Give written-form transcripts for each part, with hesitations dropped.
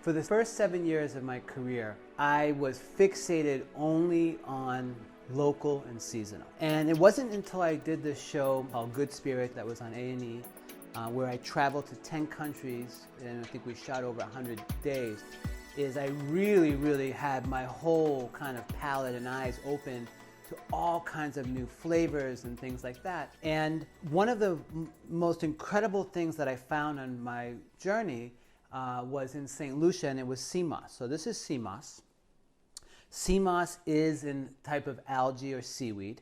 For the first 7 years of my career, I was fixated only on local and seasonal. And it wasn't until I did this show called Good Spirit that was on A&E, where I traveled to 10 countries, and I think we shot over 100 days, is I really had my whole kind of palate and eyes open to all kinds of new flavors and things like that. And one of the most incredible things that I found on my journey was in St. Lucia, and it was sea moss. So this is sea moss. Sea moss is a type of algae or seaweed,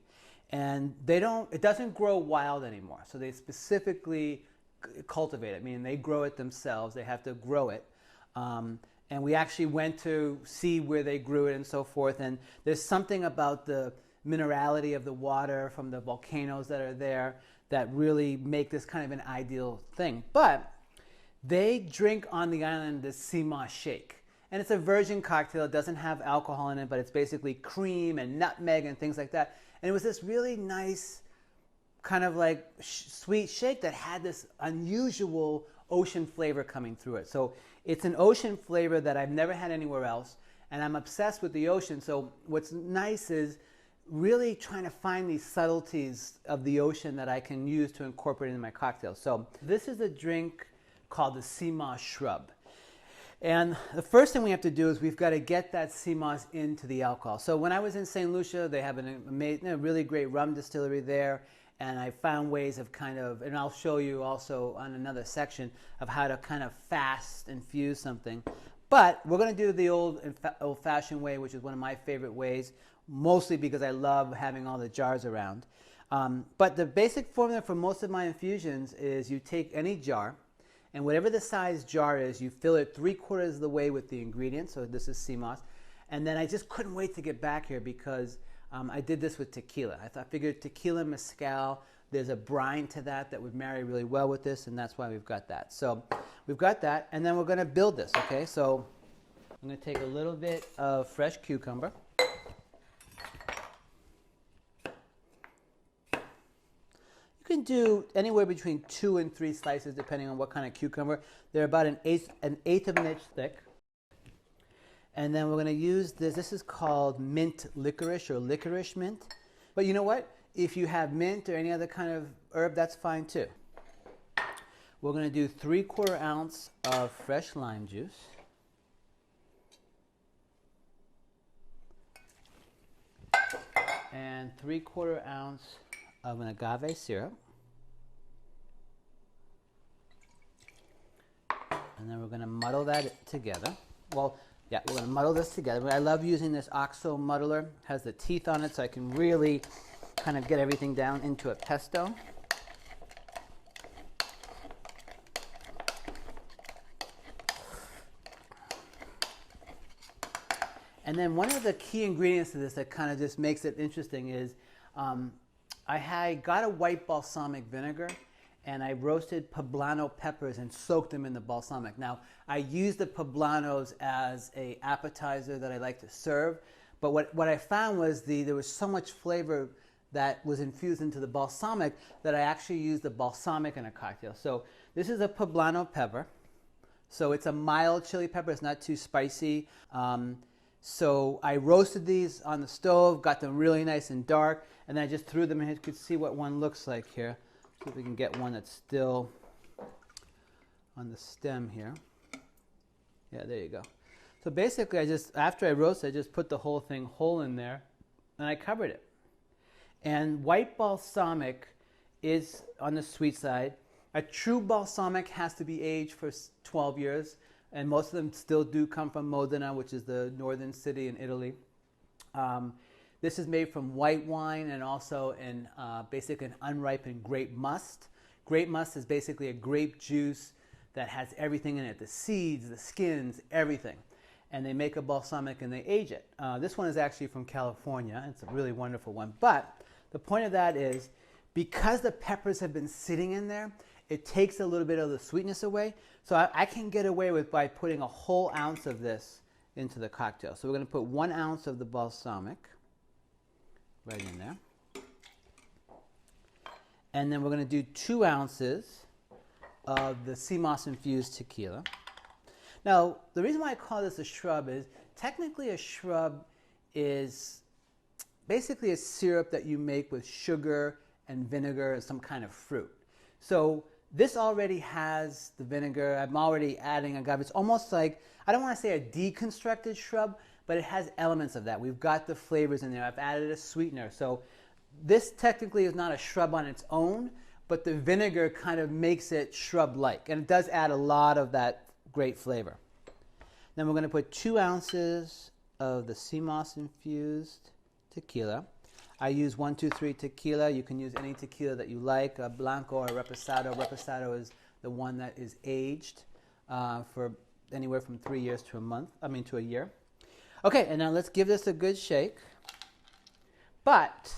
and it doesn't grow wild anymore. So they specifically cultivate it, meaning they grow it themselves. They have to grow it. And we actually went to see where they grew it and so forth. And there's something about the minerality of the water from the volcanoes that are there that really make this kind of an ideal thing. But they drink on the island this sea moss shake. And it's a virgin cocktail. It doesn't have alcohol in it, but it's basically cream and nutmeg and things like that. And it was this really nice kind of like sweet shake that had this unusual ocean flavor coming through it. So it's an ocean flavor that I've never had anywhere else, and I'm obsessed with the ocean. So what's nice is really trying to find these subtleties of the ocean that I can use to incorporate in my cocktails. So this is a drink called the sea moss SHRUB. And the first thing we have to do is we've got to get that sea moss into the alcohol. So when I was in St. Lucia, they have a really great rum distillery there, and I found ways of and I'll show you also on another section of how to kind of fast infuse something. But we're going to do the old-fashioned way, which is one of my favorite ways, mostly because I love having all the jars around. But the basic formula for most of my infusions is you take any jar, and whatever the size jar is, you fill it 3/4 of the way with the ingredients. So this is sea moss. And then I just couldn't wait to get back here because I did this with tequila. I figured tequila, mezcal, there's a brine to that would marry really well with this, and that's why we've got that. So we've got that, and then we're going to build this, okay? So I'm going to take a little bit of fresh cucumber. You can do anywhere between 2 and 3 slices depending on what kind of cucumber. They're about an eighth of an inch thick. And then we're going to use this. This is called mint licorice or licorice mint. But you know what? If you have mint or any other kind of herb, that's fine too. We're going to do 3/4 ounce of fresh lime juice. And 3/4 ounce of an agave syrup. And then we're going to muddle that together. Well, yeah, we're going to muddle this together. I love using this OXO muddler. It has the teeth on it, so I can really kind of get everything down into a pesto. And then one of the key ingredients to this that kind of just makes it interesting is I got a white balsamic vinegar, and I roasted poblano peppers and soaked them in the balsamic. Now, I use the poblanos as an appetizer that I like to serve, but what I found was there was so much flavor that was infused into the balsamic that I actually used the balsamic in a cocktail. So this is a poblano pepper. So it's a mild chili pepper. It's not too spicy. So I roasted these on the stove, got them really nice and dark, and then I just threw them in. You could see what one looks like here. See if we can get one that's still on the stem here. Yeah, there you go. So basically, after I roasted, I just put the whole thing whole in there, and I covered it. And white balsamic is on the sweet side. A true balsamic has to be aged for 12 years, and most of them still do come from Modena, which is the northern city in Italy. This is made from white wine and also in basically an unripened grape must. Grape must is basically a grape juice that has everything in it, the seeds, the skins, everything. And they make a balsamic and they age it. This one is actually from California. It's a really wonderful one. But the point of that is because the peppers have been sitting in there, it takes a little bit of the sweetness away. So I can get away with by putting a whole ounce of this into the cocktail. So we're going to put 1 ounce of the balsamic right in there. And then we're going to do 2 ounces of the sea moss infused tequila. Now, the reason why I call this a shrub is technically a shrub is basically a syrup that you make with sugar and vinegar and some kind of fruit. So this already has the vinegar. I'm already adding agave. It's almost like, I don't want to say a deconstructed shrub, but it has elements of that. We've got the flavors in there. I've added a sweetener. So this technically is not a shrub on its own, but the vinegar kind of makes it shrub-like. And it does add a lot of that great flavor. Then we're going to put 2 ounces of the sea moss infused tequila. I use 123 tequila. You can use any tequila that you like, a blanco or a reposado. Reposado is the one that is aged for anywhere from 3 years to to a year. Okay, and now let's give this a good shake. But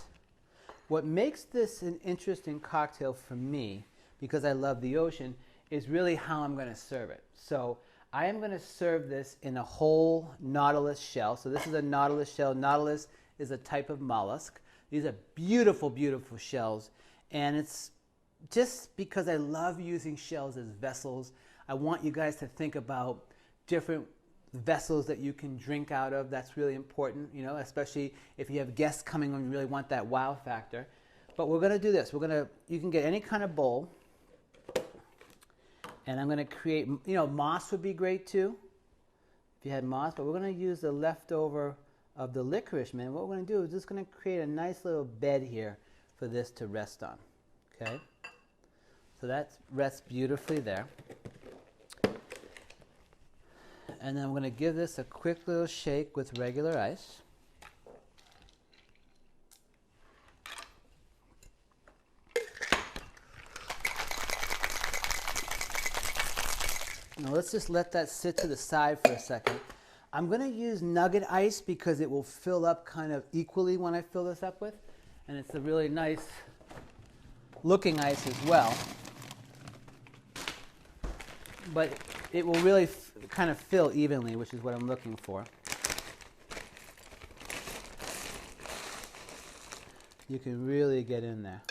what makes this an interesting cocktail for me, because I love the ocean, is really how I'm going to serve it. So I am going to serve this in a whole nautilus shell. So this is a nautilus shell. Nautilus is a type of mollusk. These are beautiful, beautiful shells. And it's just because I love using shells as vessels. I want you guys to think about different vessels that you can drink out of. That's really important, you know, especially if you have guests coming and you really want that wow factor. But we're going to do this. You can get any kind of bowl. And I'm going to create, you know, moss would be great too, if you had moss. But we're going to use the leftover of the licorice mint. What we're going to do is just going to create a nice little bed here for this to rest on. Okay? So that rests beautifully there. And then I'm going to give this a quick little shake with regular ice. Now let's just let that sit to the side for a second. I'm going to use nugget ice because it will fill up kind of equally when I fill this up with. And it's a really nice looking ice as well. But it will really kind of fill evenly, which is what I'm looking for. You can really get in there.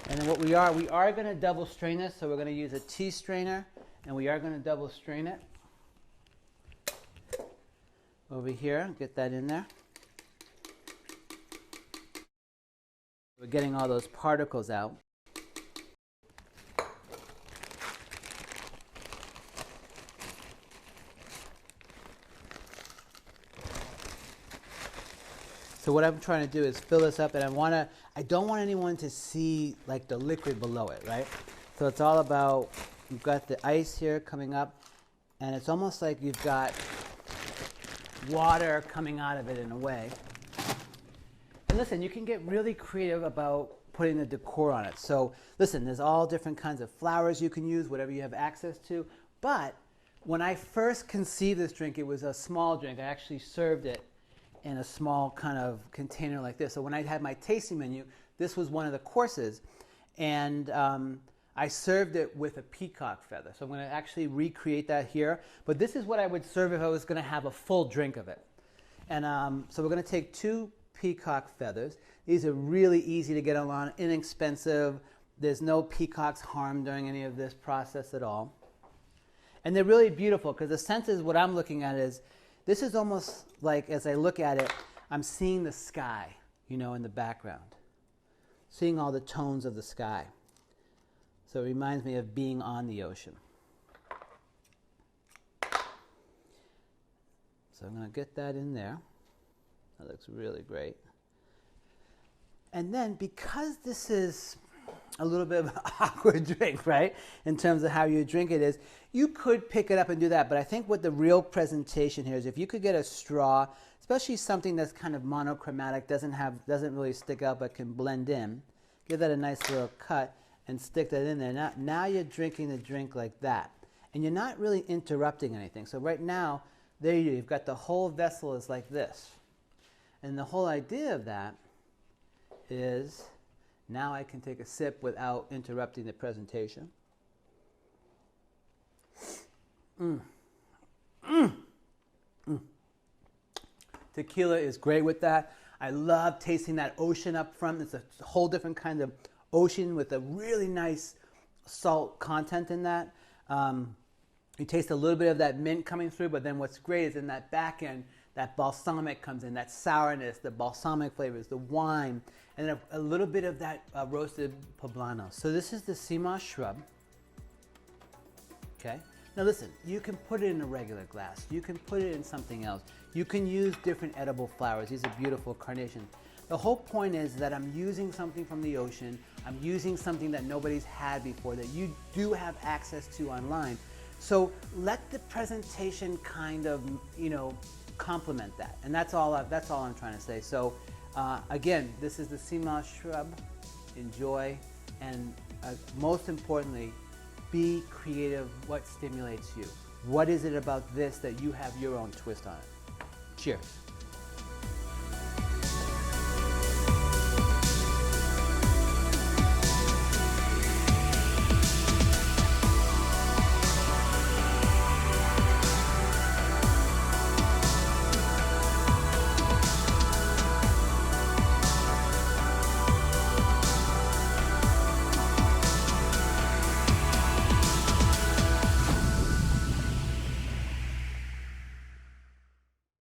And then what we are going to double strain this, so we're going to use a tea strainer, and we are going to double strain it. Over here, get that in there. We're getting all those particles out. So what I'm trying to do is fill this up, and I don't want anyone to see like the liquid below it, right? So it's all about, you've got the ice here coming up, and it's almost like you've got water coming out of it in a way. And listen, you can get really creative about putting the decor on it. So listen, there's all different kinds of flowers you can use, whatever you have access to. But when I first conceived this drink, it was a small drink. I actually served it in a small kind of container like this. So when I had my tasting menu, this was one of the courses. And I served it with a peacock feather. So I'm going to actually recreate that here. But this is what I would serve if I was going to have a full drink of it. And so we're going to take 2 peacock feathers. These are really easy to get on, inexpensive. There's no peacocks harmed during any of this process at all. And they're really beautiful because the sense is what I'm looking at is, this is almost like, as I look at it, I'm seeing the sky, you know, in the background. Seeing all the tones of the sky. So it reminds me of being on the ocean. So I'm going to get that in there. That looks really great. And then, because this is a little bit of an awkward drink, right, in terms of how you drink it is, you could pick it up and do that. But I think what the real presentation here is, if you could get a straw, especially something that's kind of monochromatic, doesn't really stick out but can blend in, give that a nice little cut and stick that in there. Now you're drinking the drink like that. And you're not really interrupting anything. So right now, there you've got the whole vessel is like this. And the whole idea of that is, now I can take a sip without interrupting the presentation. Tequila is great with that. I love tasting that ocean up front. It's a whole different kind of ocean with a really nice salt content in that. You taste a little bit of that mint coming through, but then what's great is in that back end, that balsamic comes in, that sourness, the balsamic flavors, the wine, and then a little bit of that roasted poblano. So this is the SHRUB. Okay. Now listen, you can put it in a regular glass. You can put it in something else. You can use different edible flowers. These are beautiful carnations. The whole point is that I'm using something from the ocean. I'm using something that nobody's had before, that you do have access to online. So let the presentation kind of, complement that. And that's all I'm trying to say. So again, this is the SHRUB. Enjoy. And most importantly, be creative. What stimulates you? What is it about this that you have your own twist on it? Cheers.